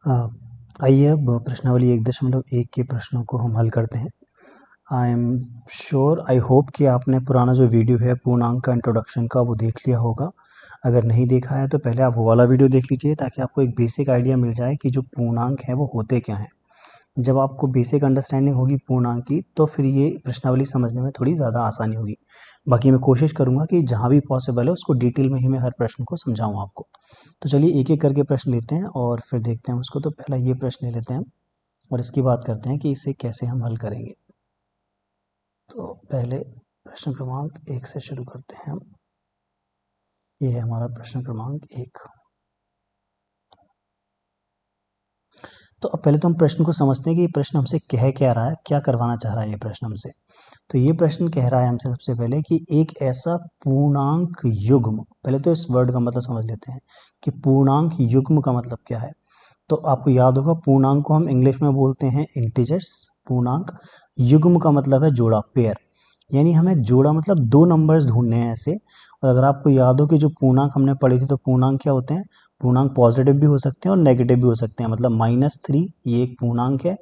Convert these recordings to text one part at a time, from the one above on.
आइए अब प्रश्नावली 1.1 के प्रश्नों को हम हल करते हैं। I am sure, I hope कि आपने पुराना जो वीडियो है पूर्णांक का इंट्रोडक्शन का वो देख लिया होगा। अगर नहीं देखा है तो पहले आप वो वाला वीडियो देख लीजिए ताकि आपको एक बेसिक आइडिया मिल जाए कि जो पूर्णांक है वो होते क्या हैं। जब आपको बेसिक अंडरस्टैंडिंग होगी पूर्णांक की तो फिर ये प्रश्नावली समझने में थोड़ी ज़्यादा आसानी होगी। बाकी मैं कोशिश करूँगा कि जहाँ भी पॉसिबल है उसको डिटेल में ही मैं हर प्रश्न को समझाऊँ आपको। तो चलिए एक एक करके प्रश्न लेते हैं और फिर देखते हैं उसको। तो पहला ये प्रश्न ले लेते हैं और इसकी बात करते हैं कि इसे कैसे हम हल करेंगे। तो पहले प्रश्न क्रमांक 1 से शुरू करते हैं हम। ये है हमारा प्रश्न क्रमांक 1। तो अब पहले तो हम प्रश्न को समझते हैं कि ये प्रश्न हमसे कह क्या रहा है, क्या करवाना चाह रहा है ये प्रश्न हमसे। तो ये प्रश्न कह रहा है हमसे सबसे पहले कि एक ऐसा पूर्णांक युग्म, पहले तो इस वर्ड का मतलब समझ लेते हैं कि पूर्णांक युग्म का मतलब क्या है। तो आपको याद होगा पूर्णांक को हम इंग्लिश में बोलते हैं इंटीजर्स। पूर्णांक युग्म का मतलब है जोड़ा, पेयर। यानी हमें जोड़ा मतलब दो नंबर्स ढूंढने हैं ऐसे। और अगर आपको याद हो कि जो पूर्णांक हमने पढ़ी थी तो पूर्णांक क्या होते हैं, पूर्णांक पॉजिटिव भी हो सकते हैं और नेगेटिव भी हो सकते हैं। मतलब -3 ये एक पूर्णांक है,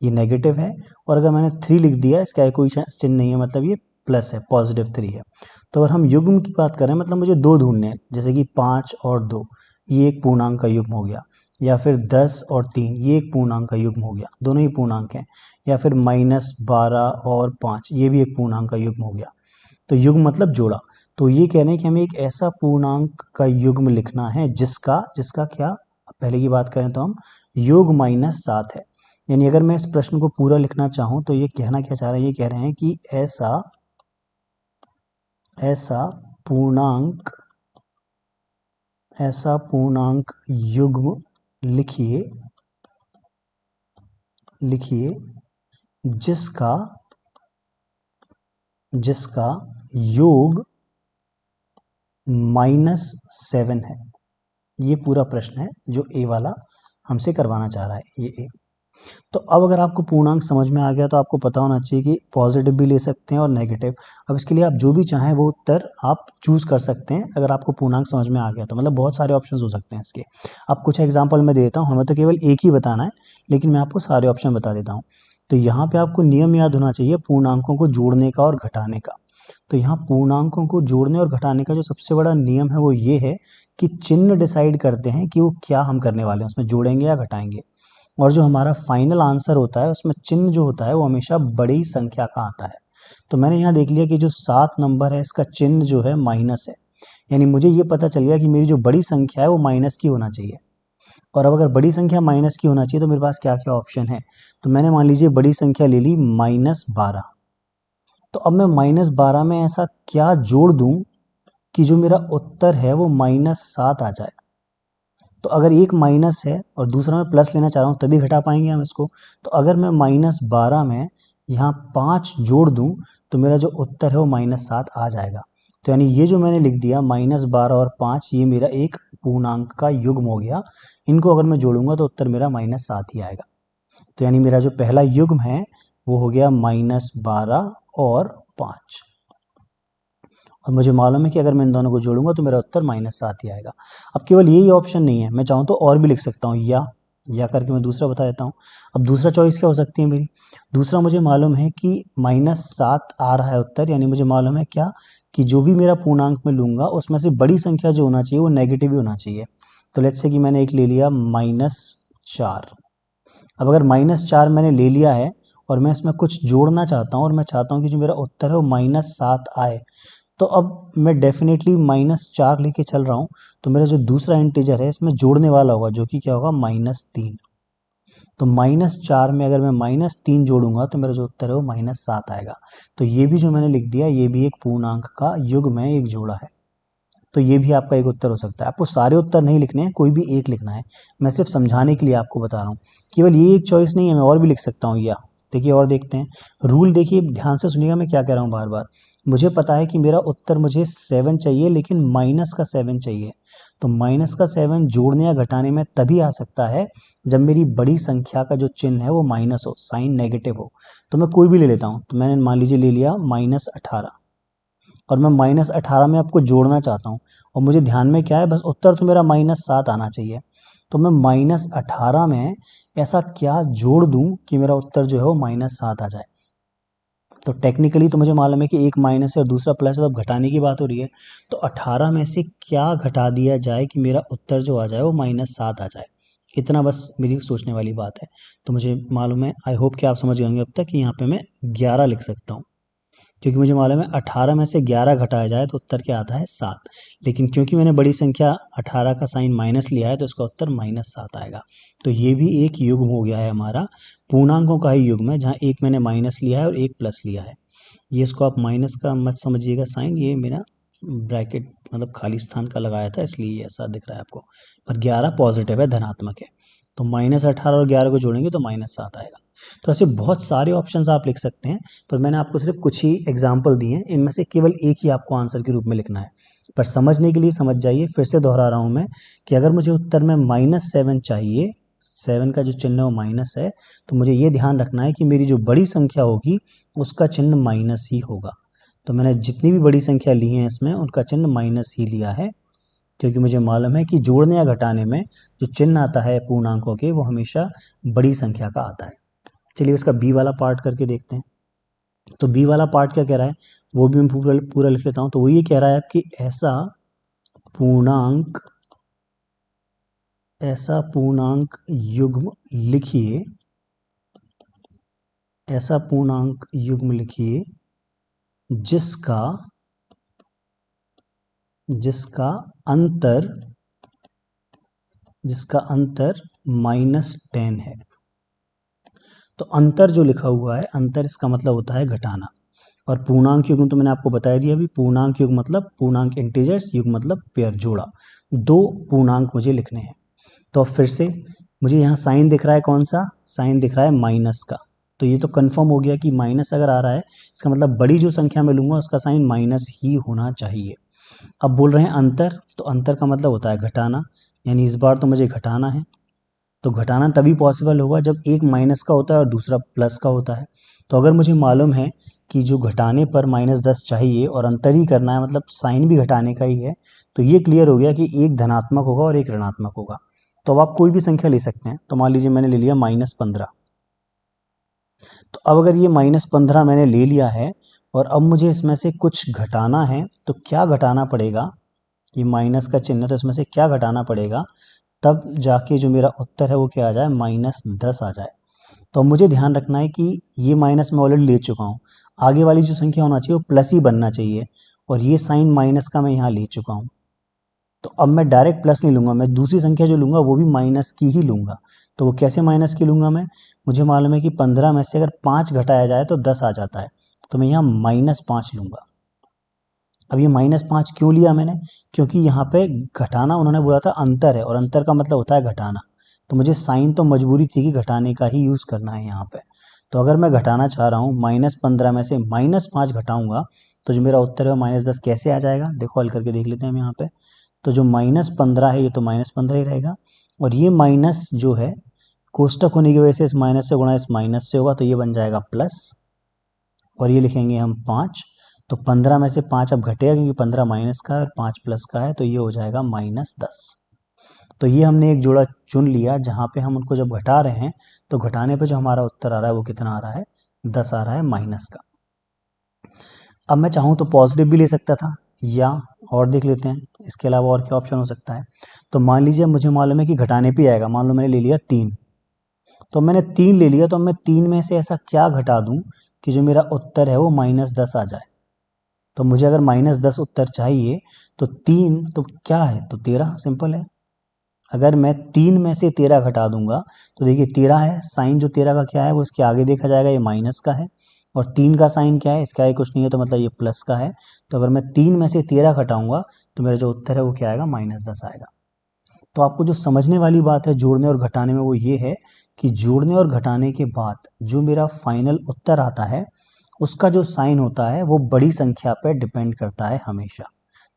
ये नेगेटिव है। और अगर मैंने 3 लिख दिया, इसका कोई चिन्ह नहीं है, मतलब ये प्लस है, +3 है। तो अगर हम युग्म की बात करें मतलब मुझे दो ढूंढने हैं, जैसे कि 5 और 2 ये एक पूर्णांक का युग्म हो गया, या फिर 10 और 3 ये एक पूर्णांक का युग्म हो गया, दोनों ही पूर्णांक हैं। या फिर -12 और 5 ये भी एक पूर्णांक का युग्म हो गया। तो युग्म मतलब जोड़ा। तो ये कह रहे हैं कि हमें एक ऐसा पूर्णांक का युग्म लिखना है जिसका जिसका क्या, पहले की बात करें तो हम योग -7 है। यानी अगर मैं इस प्रश्न को पूरा लिखना चाहूं तो ये कहना क्या चाह रहे हैं, ये कह रहे हैं कि ऐसा पूर्णांक युग्म लिखिए जिसका योग -7 है। ये पूरा प्रश्न है जो ए वाला हमसे करवाना चाह रहा है, ये ए। तो अब अगर आपको पूर्णांक समझ में आ गया तो आपको पता होना चाहिए कि पॉजिटिव भी ले सकते हैं और नेगेटिव। अब इसके लिए आप जो भी चाहें वो उत्तर आप चूज कर सकते हैं अगर आपको पूर्णांक समझ में आ गया तो। मतलब बहुत सारे ऑप्शंस हो सकते हैं इसके। अब कुछ एग्जांपल मैं देता हूँ, हमें तो केवल एक ही बताना है लेकिन मैं आपको सारे ऑप्शन बता देता हूँ। तो यहाँ पे आपको नियम याद होना चाहिए पूर्णांकों को जोड़ने का और घटाने का। तो यहाँ पूर्णांकों को जोड़ने और घटाने का जो सबसे बड़ा नियम है वो ये है कि चिन्ह डिसाइड करते हैं कि वो क्या हम करने वाले हैं, उसमें जोड़ेंगे या घटाएंगे। और जो हमारा फाइनल आंसर होता है उसमें चिन्ह जो होता है वो हमेशा बड़ी संख्या का आता है। तो मैंने यहाँ देख लिया कि जो 7 नंबर है इसका चिन्ह जो है माइनस है। यानी मुझे ये पता चल गया कि मेरी जो बड़ी संख्या है वो माइनस की होना चाहिए। और अब अगर बड़ी संख्या माइनस की होना चाहिए तो मेरे पास क्या क्या ऑप्शन है। तो मैंने मान लीजिए बड़ी संख्या ले ली -12। तो अब मैं -12 में ऐसा क्या जोड़ दूं कि जो मेरा उत्तर है वो -7 आ जाए। तो अगर एक माइनस है और दूसरा मैं प्लस लेना चाह रहा हूँ तभी घटा पाएंगे हम इसको। तो अगर मैं -12 में यहाँ 5 जोड़ दूं तो मेरा जो उत्तर है वो -7 आ जाएगा। तो यानी ये जो मैंने लिख दिया -12 और 5 ये मेरा एक पूर्णांक का युग्म हो गया। इनको अगर मैं जोड़ूंगा तो उत्तर मेरा -7 ही आएगा। तो यानी मेरा जो पहला युग्म है वो हो गया -12 और 5। और मुझे मालूम है कि अगर मैं इन दोनों को जोड़ूंगा तो मेरा उत्तर -7 ही आएगा। अब केवल यही ऑप्शन नहीं है, मैं चाहूँ तो और भी लिख सकता हूँ, या करके मैं दूसरा बता देता हूँ। अब दूसरा चॉइस क्या हो सकती है मेरी, दूसरा मुझे मालूम है कि -7 आ रहा है उत्तर। यानी मुझे मालूम है क्या, कि जो भी मेरा पूर्णांक में लूंगा उसमें से बड़ी संख्या जो होना चाहिए वो नेगेटिव ही होना चाहिए। तो लेट्स से कि मैंने एक ले लिया -4। अब अगर -4 मैंने ले लिया है और मैं इसमें कुछ जोड़ना चाहता हूँ और मैं चाहता हूँ कि जो मेरा उत्तर है वो -7 आए, तो अब मैं डेफिनेटली -4 लेके चल रहा हूँ। तो मेरा जो दूसरा इंटीजर है इसमें जोड़ने वाला होगा जो कि क्या होगा, -3। तो -4 में अगर मैं -3 जोड़ूंगा तो मेरा जो उत्तर है वो -7 आएगा। तो ये भी जो मैंने लिख दिया ये भी एक पूर्णांक का युग्म है, एक जोड़ा है। तो ये भी आपका एक उत्तर हो सकता है। आपको सारे उत्तर नहीं लिखने हैं, कोई भी एक लिखना है। मैं सिर्फ समझाने के लिए आपको बता रहा हूँ। केवल ये एक चॉइस नहीं है, मैं और भी लिख सकता हूँ। या देखिए और देखते हैं रूल, देखिए ध्यान से सुनिएगा मैं क्या कह रहा हूँ बार बार। मुझे पता है कि मेरा उत्तर मुझे 7 चाहिए लेकिन माइनस का 7 चाहिए। तो माइनस का 7 जोड़ने या घटाने में तभी आ सकता है जब मेरी बड़ी संख्या का जो चिन्ह है वो माइनस हो, साइन नेगेटिव हो। तो मैं कोई भी ले लेता हूँ। तो मैंने मान लीजिए ले लिया -18 और मैं -18 में आपको जोड़ना चाहता हूँ और मुझे ध्यान में क्या है, बस उत्तर तो मेरा -7 आना चाहिए। तो मैं -18 में ऐसा क्या जोड़ दूं कि मेरा उत्तर जो है वो -7 आ जाए। तो टेक्निकली तो मुझे मालूम है कि एक माइनस है और दूसरा प्लस है, तो अब घटाने की बात हो रही है। तो 18 में से क्या घटा दिया जाए कि मेरा उत्तर जो आ जाए वो -7 आ जाए। इतना बस मेरी सोचने वाली बात है। तो मुझे मालूम है, आई होप कि आप समझ गए होंगे अब तक, कि यहाँ पे मैं 11 लिख सकता हूँ, क्योंकि मुझे मालूम है 18 में से 11 घटाया जाए तो उत्तर क्या आता है 7। लेकिन क्योंकि मैंने बड़ी संख्या 18 का साइन माइनस लिया है तो इसका उत्तर -7 आएगा। तो ये भी एक युग्म हो गया है हमारा, पूर्णांकों का ही युग्म है, जहाँ एक मैंने माइनस लिया है और एक प्लस लिया है। ये इसको आप माइनस का मत समझिएगा साइन, ये मेरा ब्रैकेट मतलब खाली स्थान का लगाया था इसलिए ये ऐसा दिख रहा है आपको। पर 11 पॉजिटिव है, धनात्मक है। तो -18 और 11 को जोड़ेंगे तो -7 आएगा। तो ऐसे बहुत सारे ऑप्शंस आप लिख सकते हैं, पर मैंने आपको सिर्फ कुछ ही एग्जाम्पल दिए हैं, इनमें से केवल एक ही आपको आंसर के रूप में लिखना है। पर समझने के लिए समझ जाइए, फिर से दोहरा रहा हूँ मैं, कि अगर मुझे उत्तर में -7 चाहिए, 7 का जो चिन्ह है वो माइनस है, तो मुझे ये ध्यान रखना है कि मेरी जो बड़ी संख्या होगी उसका चिन्ह माइनस ही होगा। तो मैंने जितनी भी बड़ी संख्या ली है इसमें उनका चिन्ह माइनस ही लिया है, क्योंकि मुझे मालूम है कि जोड़ने या घटाने में जो चिन्ह आता है पूर्णांकों के वो हमेशा बड़ी संख्या का आता है। चलिए उसका बी वाला पार्ट करके देखते हैं। तो बी वाला पार्ट क्या कह रहा है वो भी मैं पूरा पूरा लिख लेता हूँ। तो वो ये कह रहा है कि ऐसा पूर्णांक युग्म लिखिए, ऐसा पूर्णांक युग्म लिखिए जिसका अंतर -10 है। तो अंतर जो लिखा हुआ है, अंतर इसका मतलब होता है घटाना। और पूर्णांक युग्म तो मैंने आपको बता दिया अभी, पूर्णांक युग्म मतलब पूर्णांक इंटीजर्स, युग्म मतलब पेयर, जोड़ा। दो पूर्णांक मुझे लिखने हैं। तो अब फिर से मुझे यहाँ साइन दिख रहा है, कौन सा साइन दिख रहा है, माइनस का। तो ये तो कंफर्म हो गया कि माइनस अगर आ रहा है इसका मतलब बड़ी जो संख्या में लूंगा उसका साइन माइनस ही होना चाहिए। अब बोल रहे हैं अंतर, तो अंतर का मतलब होता है घटाना, यानी इस बार तो मुझे घटाना है। तो घटाना तभी पॉसिबल होगा जब एक माइनस का होता है और दूसरा प्लस का होता है। तो अगर मुझे मालूम है कि जो घटाने पर -10 चाहिए और अंतर ही करना है, मतलब साइन भी घटाने का ही है, तो ये क्लियर हो गया कि एक धनात्मक होगा और एक ऋणात्मक होगा। तो अब आप कोई भी संख्या ले सकते हैं। तो मान लीजिए मैंने ले लिया -15। तो अब अगर ये -15 मैंने ले लिया है और अब मुझे इसमें से कुछ घटाना है, तो क्या घटाना पड़ेगा, ये माइनस का चिन्ह है तो इसमें से क्या घटाना पड़ेगा, तब जाके जो मेरा उत्तर है वो क्या आ जाए, -10 आ जाए। तो अब मुझे ध्यान रखना है कि ये माइनस मैं ऑलरेडी ले चुका हूँ, आगे वाली जो संख्या होना चाहिए वो प्लस ही बनना चाहिए, और ये साइन माइनस का मैं यहाँ ले चुका हूँ। तो अब मैं डायरेक्ट प्लस नहीं लूँगा, मैं दूसरी संख्या जो लूँगा वो भी माइनस की ही लूँगा। तो वो कैसे माइनस की लूँगा मैं, मुझे मालूम है कि 15 में से अगर 5 घटाया जाए तो 10 आ जाता है, तो मैं यहाँ -5 लूँगा। अब ये -5 क्यों लिया मैंने, क्योंकि यहाँ पे घटाना उन्होंने बोला था अंतर है, और अंतर का मतलब होता है घटाना। तो मुझे साइन तो मजबूरी थी कि घटाने का ही यूज़ करना है यहाँ पे। तो अगर मैं घटाना चाह रहा हूँ, -15 में से -5 घटाऊंगा तो जो मेरा उत्तर है वो -10 कैसे आ जाएगा, देखो हल करके देख लेते हैं हम यहाँ पे। तो जो -15 है ये तो -15 ही रहेगा, और ये माइनस जो है कोष्टक होने की वजह से इस माइनस से गुणा इस माइनस से होगा, तो ये बन जाएगा प्लस, और ये लिखेंगे हम 5। तो 15 में से 5 अब घटेगा क्योंकि 15 माइनस का है और 5 प्लस का है, तो ये हो जाएगा -10। तो ये हमने एक जोड़ा चुन लिया जहाँ पे हम उनको जब घटा रहे हैं तो घटाने पे जो हमारा उत्तर आ रहा है वो कितना आ रहा है, 10 आ रहा है माइनस का। अब मैं चाहूँ तो पॉजिटिव भी ले सकता था, या और देख लेते हैं इसके अलावा और क्या ऑप्शन हो सकता है। तो मान लीजिए मुझे मालूम है कि घटाने पे आएगा, मान लो मैंने ले लिया 3। तो मैंने 3 ले लिया, तो मैं 3 में से ऐसा क्या घटा दूं कि जो मेरा उत्तर है वो -10 आ जाए। तो मुझे अगर -10 उत्तर चाहिए तो 3 तो क्या है, तो 13, सिंपल है। अगर मैं 3 में से 13 घटा दूंगा तो देखिए 13 है, साइन जो 13 का क्या है वो इसके आगे देखा जाएगा, ये माइनस का है, और 3 का साइन क्या है, इसके आगे कुछ नहीं है, तो मतलब ये प्लस का है। तो अगर मैं 3 में से 13 घटाऊंगा तो मेरा जो उत्तर है वो क्या आएगा, -10 आएगा। तो आपको जो समझने वाली बात है जोड़ने और घटाने में वो ये है कि जोड़ने और घटाने के बाद जो मेरा फाइनल उत्तर आता है उसका जो साइन होता है वो बड़ी संख्या पर डिपेंड करता है हमेशा।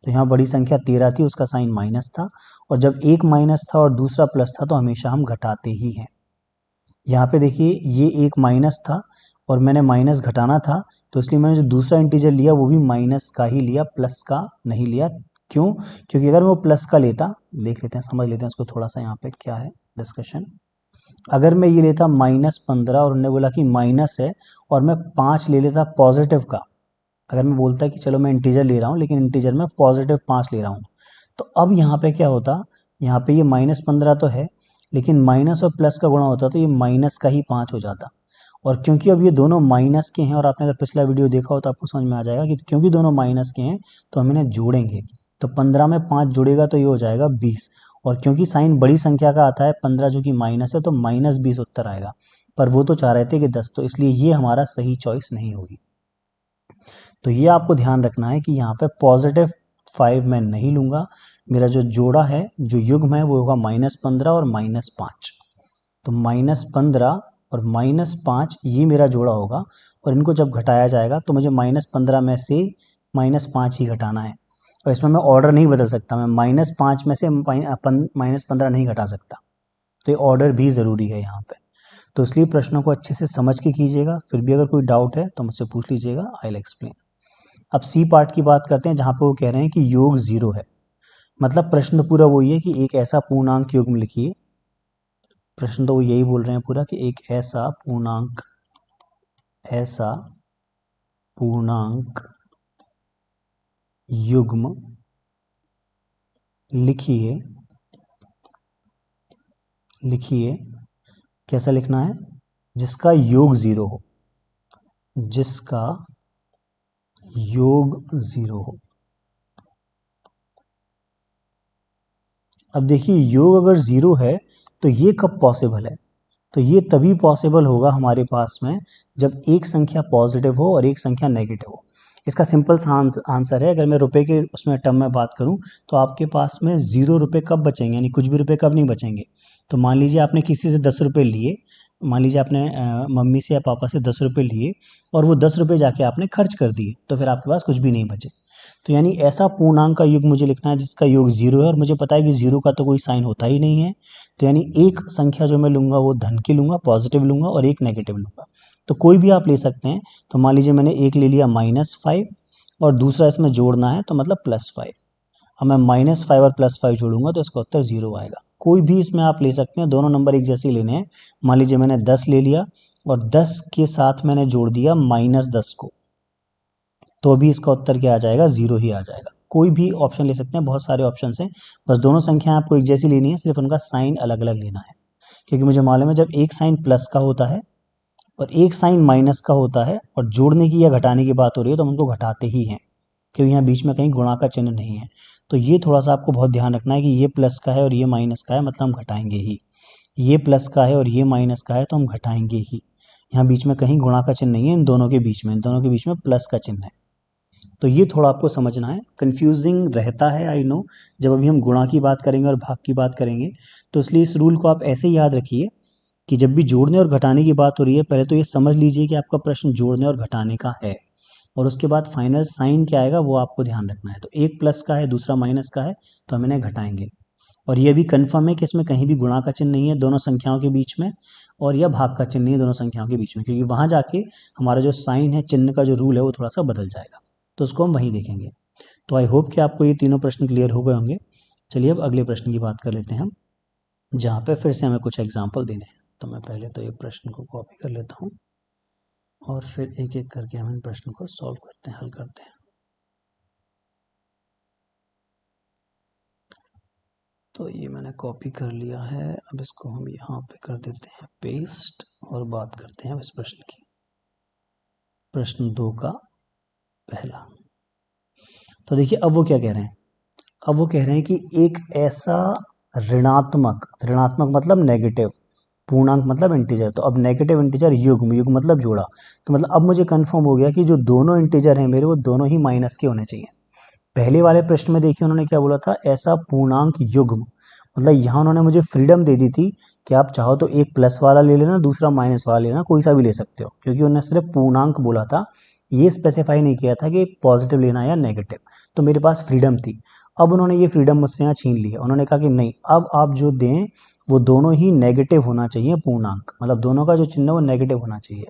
तो यहाँ बड़ी संख्या 13 थी, उसका साइन माइनस था, और जब एक माइनस था और दूसरा प्लस था तो हमेशा हम घटाते ही हैं। यहाँ पे देखिए ये एक माइनस था और मैंने माइनस घटाना था, तो इसलिए मैंने जो दूसरा इंटीजर लिया वो भी माइनस का ही लिया, प्लस का नहीं लिया। क्यों? क्योंकि अगर मैं वो प्लस का लेता, देख लेते हैं, समझ लेते हैं इसको थोड़ा सा, यहाँ पे क्या है डिस्कशन। अगर मैं ये लेता -15 और उन्होंने बोला कि माइनस है, और मैं 5 ले लेता पॉजिटिव का, अगर मैं बोलता कि चलो मैं इंटीजर ले रहा हूँ लेकिन इंटीजर में पॉजिटिव 5 ले रहा हूँ, तो अब यहाँ पे क्या होता, यहाँ पे ये -15 तो है, लेकिन माइनस और प्लस का गुणा होता तो ये माइनस का ही 5 हो जाता। और क्योंकि अब ये दोनों माइनस के हैं, और आपने अगर पिछला वीडियो देखा हो तो आपको समझ में आ जाएगा कि क्योंकि दोनों माइनस के हैं तो हम इन्हें जोड़ेंगे, तो 15 में 5 जुड़ेगा तो ये हो जाएगा 20, और क्योंकि साइन बड़ी संख्या का आता है 15 जो कि माइनस है, तो -20 उत्तर आएगा, पर वो तो चाह रहे थे कि 10, तो इसलिए ये हमारा सही चॉइस नहीं होगी। तो ये आपको ध्यान रखना है कि यहाँ पे +5 मैं नहीं लूँगा, मेरा जो जोड़ा है, जो युग्म है, वो होगा -15 और -5। तो -15 और -5 ये मेरा जोड़ा होगा, और इनको जब घटाया जाएगा तो मुझे -15 में से -5 ही घटाना है, और इसमें मैं ऑर्डर नहीं बदल सकता, मैं -5 में से -15 नहीं घटा सकता, तो ये ऑर्डर भी ज़रूरी है यहाँ पे। तो इसलिए प्रश्नों को अच्छे से समझ के कीजिएगा, फिर भी अगर कोई डाउट है तो मुझसे पूछ लीजिएगा, आई विल एक्सप्लेन। अब सी पार्ट की बात करते हैं, जहाँ पे वो कह रहे हैं कि योग 0 है। मतलब प्रश्न तो पूरा वही है कि एक ऐसा पूर्णांक युग्म लिखिए, प्रश्न तो वो यही बोल रहे हैं पूरा कि एक ऐसा पूर्णांक युग्म लिखिए, कैसा लिखना है, जिसका योग 0 हो, जिसका योग 0 हो। अब देखिए, योग अगर 0 है तो ये कब पॉसिबल है, तो ये तभी पॉसिबल होगा हमारे पास में जब एक संख्या पॉजिटिव हो और एक संख्या नेगेटिव हो। इसका सिंपल सा आंसर है, अगर मैं रुपए के उसमें टर्म में बात करूं, तो आपके पास में 0 रुपये कब बचेंगे, यानी कुछ भी रुपए कब नहीं बचेंगे। तो मान लीजिए आपने किसी से 10 रुपये लिए, मान लीजिए आपने मम्मी से या पापा से 10 रुपये लिए, और वो 10 रुपये जाके आपने खर्च कर दिए, तो फिर आपके पास कुछ भी नहीं बचे। तो यानी ऐसा पूर्णांक का योग मुझे लिखना है जिसका योग 0 है, और मुझे पता है कि 0 का तो कोई साइन होता ही नहीं है, तो यानी एक संख्या जो मैं लूँगा वो धन की लूँगा, पॉजिटिव लूँगा, और एक नेगेटिव लूँगा। तो कोई भी आप ले सकते हैं, तो मान लीजिए मैंने एक ले लिया -5, और दूसरा इसमें जोड़ना है तो मतलब +5। अब मैं -5 और +5 जोड़ूंगा तो इसका उत्तर 0 आएगा। कोई भी इसमें आप ले सकते हैं, दोनों नंबर एक जैसे ही लेने हैं। मान लीजिए मैंने 10 ले लिया, और 10 के साथ मैंने जोड़ दिया -10 को, तो भी इसका उत्तर क्या आ जाएगा, 0 ही आ जाएगा। कोई भी ऑप्शन ले सकते हैं, बहुत सारे ऑप्शन हैं, बस दोनों संख्याएं आपको एक जैसी लेनी है, सिर्फ उनका साइन अलग अलग लेना है। क्योंकि मुझे मालूम है जब एक साइन प्लस का होता है और एक साइन माइनस का होता है, और जोड़ने की या घटाने की बात हो रही है, तो हम उनको घटाते ही हैं, क्योंकि यहाँ बीच में कहीं गुणा का चिन्ह नहीं है। तो ये थोड़ा सा आपको बहुत ध्यान रखना है कि ये प्लस का है और ये माइनस का है, मतलब हम घटाएंगे ही। ये प्लस का है और ये माइनस का है, तो हम घटाएंगे ही। यहाँ बीच में कहीं गुणा का चिन्ह नहीं है, इन दोनों के बीच में, इन दोनों के बीच में प्लस का चिन्ह है। तो ये थोड़ा आपको समझना है, कंफ्यूजिंग रहता है, आई नो, जब अभी हम गुणा की बात करेंगे और भाग की बात करेंगे, तो इसलिए इस रूल को आप ऐसे ही याद रखिए कि जब भी जोड़ने और घटाने की बात हो रही है, पहले तो ये समझ लीजिए कि आपका प्रश्न जोड़ने और घटाने का है, और उसके बाद फाइनल साइन क्या आएगा वो आपको ध्यान रखना है। तो एक प्लस का है, दूसरा माइनस का है, तो हम इन्हें घटाएंगे। और ये भी कंफर्म है कि इसमें कहीं भी गुणा का चिन्ह नहीं है दोनों संख्याओं के बीच में, और यह भाग का चिन्ह नहीं है दोनों संख्याओं के बीच में, क्योंकि वहाँ जाके हमारा जो साइन है, चिन्ह का जो रूल है, वो थोड़ा सा बदल जाएगा, तो उसको हम वहीं देखेंगे। तो आई होप कि आपको ये तीनों प्रश्न क्लियर हो गए होंगे। चलिए अब अगले प्रश्न की बात कर लेते हैं हम, जहाँ पे फिर से हमें कुछ एग्जाम्पल देने हैं। तो मैं पहले तो ये प्रश्न को कॉपी कर लेता हूँ, और फिर एक एक करके हम इन प्रश्न को सॉल्व करते हैं, हल करते हैं। तो ये मैंने कॉपी कर लिया है, अब इसको हम यहाँ पे कर देते हैं पेस्ट, और बात करते हैं अब इस प्रश्न की। प्रश्न 2 का पहला। तो देखिए अब वो क्या कह रहे हैं, अब वो कह रहे हैं कि एक ऐसा ऋणात्मक मतलब नेगेटिव, पूर्णांक मतलब इंटीजर, तो अब नेगेटिव इंटीजर युग्म मतलब जोड़ा, तो मतलब अब मुझे कंफर्म हो गया कि जो दोनों इंटीजर हैं मेरे, वो दोनों ही माइनस के होने चाहिए। पहले वाले प्रश्न में देखिए उन्होंने क्या बोला था, ऐसा पूर्णांक युग्म, मतलब यहाँ उन्होंने मुझे फ्रीडम दे दी थी कि आप चाहो तो एक प्लस वाला ले लेना, दूसरा माइनस वाला लेना, कोई सा भी ले सकते हो, क्योंकि उन्होंने सिर्फ पूर्णांक बोला था, ये स्पेसिफाई नहीं किया था कि पॉजिटिव लेना या नेगेटिव, तो मेरे पास फ्रीडम थी। अब उन्होंने ये फ्रीडम मुझसे यहाँ छीन ली है, उन्होंने कहा कि नहीं, अब आप जो दें वो दोनों ही नेगेटिव होना चाहिए पूर्णांक, मतलब दोनों का जो चिन्ह है वो नेगेटिव होना चाहिए।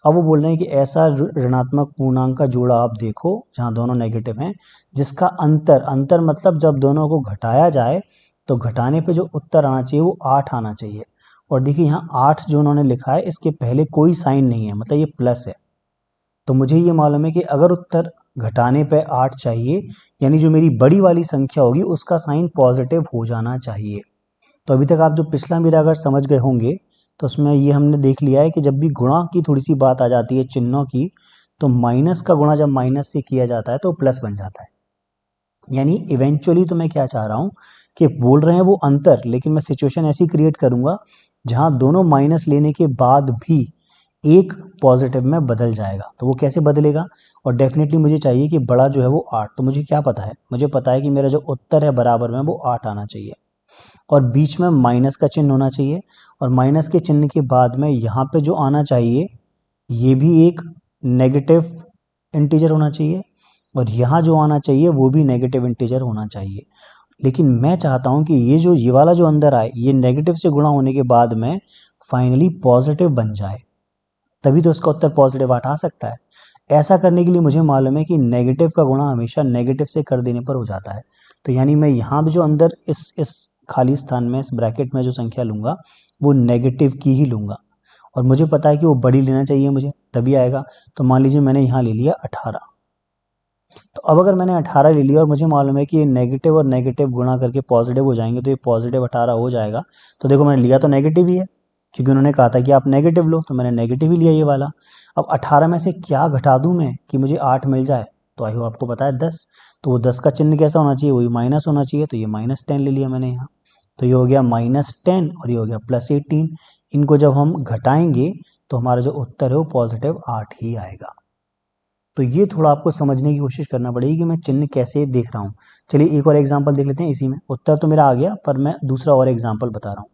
अब वो बोल रहे हैं कि ऐसा ऋणात्मक पूर्णांक का जोड़ा आप देखो जहाँ दोनों नेगेटिव हैं, जिसका अंतर मतलब जब दोनों को घटाया जाए तो घटाने पे जो उत्तर आना चाहिए वो 8 आना चाहिए। और देखिए यहाँ 8 जो उन्होंने लिखा है इसके पहले कोई साइन नहीं है, मतलब ये प्लस है। तो मुझे ये मालूम है कि अगर उत्तर घटाने पे 8 चाहिए, यानी जो मेरी बड़ी वाली संख्या होगी उसका साइन पॉजिटिव हो जाना चाहिए। तो अभी तक आप जो पिछला मेरा अगर समझ गए होंगे तो उसमें ये हमने देख लिया है कि जब भी गुणा की थोड़ी सी बात आ जाती है चिन्हों की, तो माइनस का गुणा जब माइनस से किया जाता है तो प्लस बन जाता है। यानी इवेंचुअली तो मैं क्या चाह रहा हूँ कि बोल रहे हैं वो अंतर, लेकिन मैं सिचुएशन ऐसी क्रिएट करूँगा जहाँ दोनों माइनस लेने के बाद भी एक पॉजिटिव में बदल जाएगा। तो वो कैसे बदलेगा, और डेफिनेटली मुझे चाहिए कि बड़ा जो है वो 8। तो मुझे क्या पता है, मुझे पता है कि मेरा जो उत्तर है बराबर में वो 8 आना चाहिए और बीच में माइनस का चिन्ह होना चाहिए, और माइनस के चिन्ह के बाद में यहाँ पे जो आना चाहिए ये भी एक नेगेटिव इंटीजर होना चाहिए, और यहाँ जो आना चाहिए वो भी नेगेटिव इंटीजर होना चाहिए। लेकिन मैं चाहता हूँ कि ये वाला जो अंदर आए ये नेगेटिव से गुणा होने के बाद में फाइनली पॉजिटिव बन जाए, तभी तो उसका उत्तर पॉजिटिव 8 आ सकता है। ऐसा करने के लिए मुझे मालूम है कि नेगेटिव का गुणा हमेशा नेगेटिव से कर देने पर हो जाता है। तो यानी मैं यहाँ भी जो अंदर इस खाली स्थान में इस ब्रैकेट में जो संख्या लूँगा वो नेगेटिव की ही लूँगा, और मुझे पता है कि वो बड़ी लेना चाहिए मुझे, तभी आएगा। तो मान लीजिए मैंने यहाँ ले लिया 18। तो अब अगर मैंने 18 ले लिया और मुझे मालूम है कि ये नेगेटिव और नेगेटिव गुणा करके पॉजिटिव हो जाएंगे, तो ये पॉजिटिव 18 हो जाएगा। तो देखो मैंने लिया तो नेगेटिव ही है, क्योंकि उन्होंने कहा था कि आप नेगेटिव लो, तो मैंने नेगेटिव ही लिया ये वाला। अब 18 में से क्या घटा दूं मैं कि मुझे 8 मिल जाए, तो आई होप आपको पता है 10। तो वो 10 का चिन्ह कैसा होना चाहिए, वही माइनस होना चाहिए। तो ये -10 ले लिया मैंने यहाँ, तो ये हो गया -10 और ये हो गया +18। इनको जब हम घटाएंगे तो हमारा जो उत्तर है वो पॉजिटिव 8 ही आएगा। तो ये थोड़ा आपको समझने की कोशिश करना पड़ेगी कि मैं चिन्ह कैसे देख रहा हूँ। चलिए एक और एग्जाम्पल देख लेते हैं इसी में। उत्तर तो मेरा आ गया, पर मैं दूसरा और एग्जाम्पल बता रहा हूँ।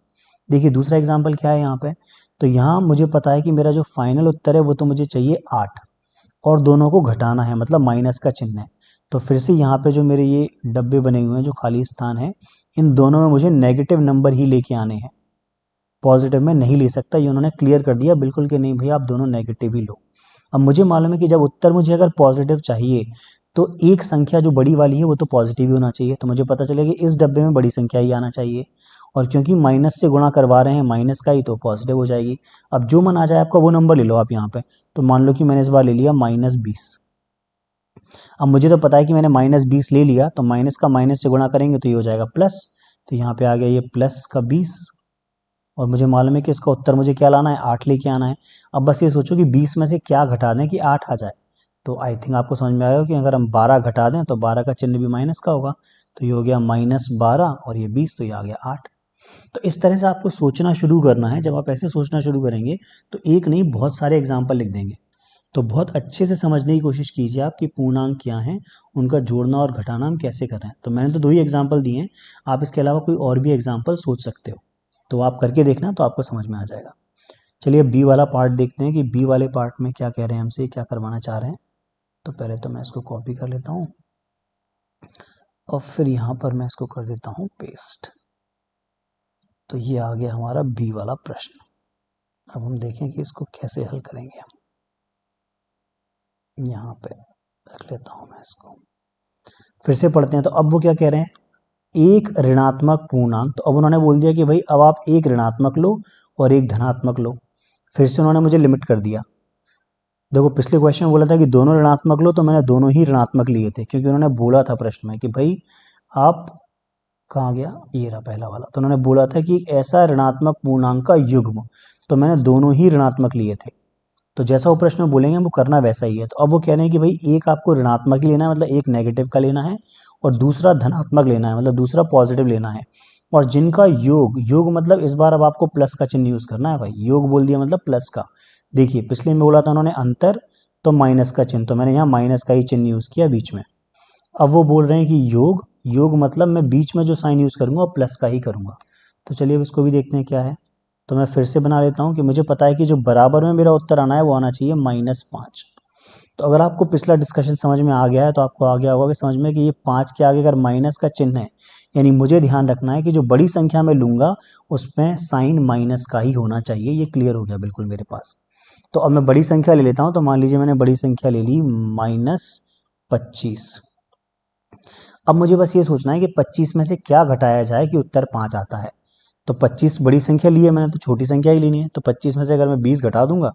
देखिए दूसरा एग्जाम्पल क्या है यहाँ पे। तो यहाँ मुझे पता है कि मेरा जो फाइनल उत्तर है वो तो मुझे चाहिए 8, और दोनों को घटाना है, मतलब माइनस का चिन्ह है। तो फिर से यहाँ पे जो मेरे ये डब्बे बने हुए हैं, जो खाली स्थान है, इन दोनों में मुझे नेगेटिव नंबर ही लेके आने हैं, पॉजिटिव में नहीं ले सकता। ये उन्होंने क्लियर कर दिया बिल्कुल कि नहीं भैया आप दोनों नेगेटिव ही लो। अब मुझे मालूम है कि जब उत्तर मुझे अगर पॉजिटिव चाहिए तो एक संख्या जो बड़ी वाली है वो तो पॉजिटिव ही होना चाहिए। तो मुझे पता चलेगा कि इस डब्बे में बड़ी संख्या ही आना चाहिए, और क्योंकि माइनस से गुणा करवा रहे हैं माइनस का ही, तो पॉजिटिव हो जाएगी। अब जो मन आ जाए आपका वो नंबर ले लो आप यहाँ पे। तो मान लो कि मैंने इस बार ले लिया -20। अब मुझे तो पता है कि मैंने -20 ले लिया, तो माइनस का माइनस से गुणा करेंगे तो ये हो जाएगा प्लस। तो यहाँ पे आ गया ये प्लस का 20, और मुझे मालूम है कि इसका उत्तर मुझे क्या लाना है, 8 लेके आना है। अब बस ये सोचो कि 20 में से क्या घटा दें कि 8 आ जाए। तो आई थिंक आपको समझ में आएगा कि अगर हम 12 घटा दें तो 12 का चिन्ह भी माइनस का होगा। तो ये हो गया -12 और ये 20, तो ये आ गया 8। तो इस तरह से आपको सोचना शुरू करना है। जब आप ऐसे सोचना शुरू करेंगे तो एक नहीं बहुत सारे एग्जाम्पल लिख देंगे। तो बहुत अच्छे से समझने की कोशिश कीजिए आप कि पूर्णांक क्या हैं, उनका जोड़ना और घटाना हम कैसे कर रहे हैं। तो मैंने तो 2 ही एग्जाम्पल दिए हैं, आप इसके अलावा कोई और भी एग्जाम्पल सोच सकते हो। तो आप करके देखना तो आपको समझ में आ जाएगा। चलिए बी वाला पार्ट देखते हैं कि बी वाले पार्ट में क्या कह रहे हैं, हमसे क्या करवाना चाह रहे हैं। तो पहले तो मैं इसको कॉपी कर लेता हूँ और फिर यहाँ पर मैं इसको कर देता हूँ पेस्ट। तो ये आ गया हमारा बी वाला प्रश्न। अब हम देखें कि इसको कैसे हल करेंगे। हम यहाँ पे रख लेता हूँ मैं इसको, फिर से पढ़ते हैं। तो अब वो क्या कह रहे हैं, एक ऋणात्मक पूर्णांक। तो अब उन्होंने बोल दिया कि भाई अब आप एक ऋणात्मक लो और एक धनात्मक लो। फिर से उन्होंने मुझे लिमिट कर दिया। देखो पिछले क्वेश्चन में बोला था कि दोनों ऋणात्मक लो, तो मैंने दोनों ही ऋणात्मक लिए थे, क्योंकि उन्होंने बोला था प्रश्न में कि भाई आप कहाँ गया, ये रहा पहला वाला। तो उन्होंने बोला था कि एक ऐसा ऋणात्मक पूर्णांक का युग्म, तो मैंने दोनों ही ऋणात्मक लिए थे। तो जैसा वो प्रश्न में बोलेंगे वो करना वैसा ही है। तो अब वो कह रहे हैं कि भाई एक आपको ऋणात्मक ही लेना है, मतलब एक नेगेटिव का लेना है, और दूसरा धनात्मक लेना है, मतलब दूसरा पॉजिटिव लेना है। और जिनका योग मतलब इस बार अब आपको प्लस का चिन्ह यूज करना है भाई। योग बोल दिया मतलब प्लस का। देखिए पिछले में बोला था उन्होंने अंतर, तो माइनस का चिन्ह, तो मैंने यहाँ माइनस का ही चिन्ह यूज किया बीच में। अब वो बोल रहे हैं कि योग मतलब मैं बीच में जो साइन यूज करूंगा वो प्लस का ही करूंगा। तो चलिए अब इसको भी देखते हैं क्या है। तो मैं फिर से बना लेता हूँ कि मुझे पता है कि जो बराबर में मेरा उत्तर आना है वो आना चाहिए -5। तो अगर आपको पिछला डिस्कशन समझ में आ गया है तो आपको आ गया होगा कि समझ में कि ये 5 के आगे अगर माइनस का चिन्ह है, यानी मुझे ध्यान रखना है कि जो बड़ी संख्या में लूंगा उसमें साइन माइनस का ही होना चाहिए। ये क्लियर हो गया बिल्कुल मेरे पास। तो अब मैं बड़ी संख्या ले लेता हूँ। तो मान लीजिए मैंने बड़ी संख्या ले ली -25। अब मुझे बस ये सोचना है कि 25 में से क्या घटाया जाए कि उत्तर 5 आता है। तो 25 बड़ी संख्या ली है मैंने, तो छोटी संख्या ही लेनी है। तो 25 में से अगर मैं 20 घटा दूंगा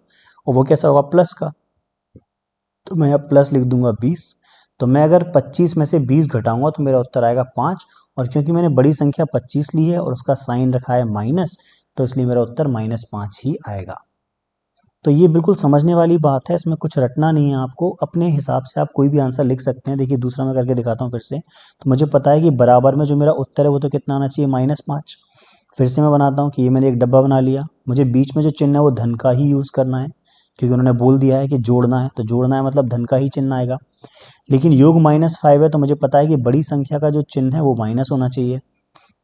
और वो कैसा होगा, प्लस का, तो मैं अब प्लस लिख दूंगा 20। तो मैं अगर 25 में से 20 घटाऊंगा तो मेरा उत्तर आएगा 5। और क्योंकि मैंने बड़ी संख्या 25 ली है और उसका साइन रखा है माइनस, तो इसलिए मेरा उत्तर -5 ही आएगा। तो ये बिल्कुल समझने वाली बात है, इसमें कुछ रटना नहीं है आपको, अपने हिसाब से आप कोई भी आंसर लिख सकते हैं। देखिए दूसरा मैं करके दिखाता हूँ फिर से। तो मुझे पता है कि बराबर में जो मेरा उत्तर है वो तो कितना आना चाहिए, -5। फिर से मैं बनाता हूँ कि ये मैंने एक डब्बा बना लिया। मुझे बीच में जो चिन्ह है वो धन का ही यूज़ करना है, क्योंकि उन्होंने बोल दिया है कि जोड़ना है, तो जोड़ना है मतलब धन का ही चिन्ह आएगा। लेकिन योग -5 है, तो मुझे पता है कि बड़ी संख्या का जो चिन्ह है वो माइनस होना चाहिए।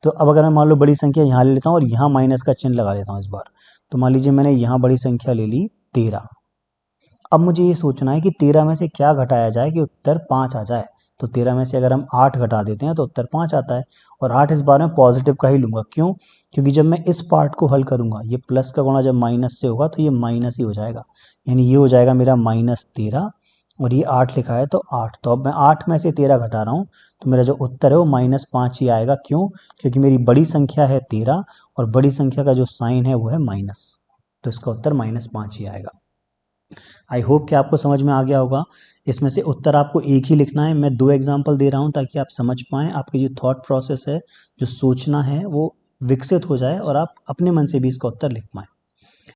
तो अब अगर मैं मान लो बड़ी संख्या यहाँ ले लेता हूँ और यहाँ माइनस का चिन्ह लगा लेता हूँ इस बार। तो मान लीजिए मैंने यहाँ बड़ी संख्या ले ली 13। अब मुझे ये सोचना है कि 13 में से क्या घटाया जाए कि उत्तर 5 आ जाए। तो 13 में से अगर हम 8 घटा देते हैं तो उत्तर 5 आता है। और 8 इस बार में पॉजिटिव का ही लूँगा, क्यों? क्योंकि जब मैं इस पार्ट को हल करूँगा, ये प्लस का गुणा जब माइनस से होगा तो ये माइनस ही हो जाएगा, यानी ये हो जाएगा मेरा -13। और ये 8 लिखा है तो 8, तो अब मैं 8 में से 13 घटा रहा हूँ, तो मेरा जो उत्तर है वो -5 ही आएगा। क्यों? क्योंकि मेरी बड़ी संख्या है 13 और बड़ी संख्या का जो साइन है वो है माइनस, तो इसका उत्तर -5 ही आएगा। आई होप कि आपको समझ में आ गया होगा। इसमें से उत्तर आपको एक ही लिखना है। मैं 2 एग्जाम्पल दे रहा हूँ ताकि आप समझ पाएँ, आपकी जो थॉट प्रोसेस है, जो सोचना है वो विकसित हो जाए और आप अपने मन से भी इसका उत्तर लिख पाएँ।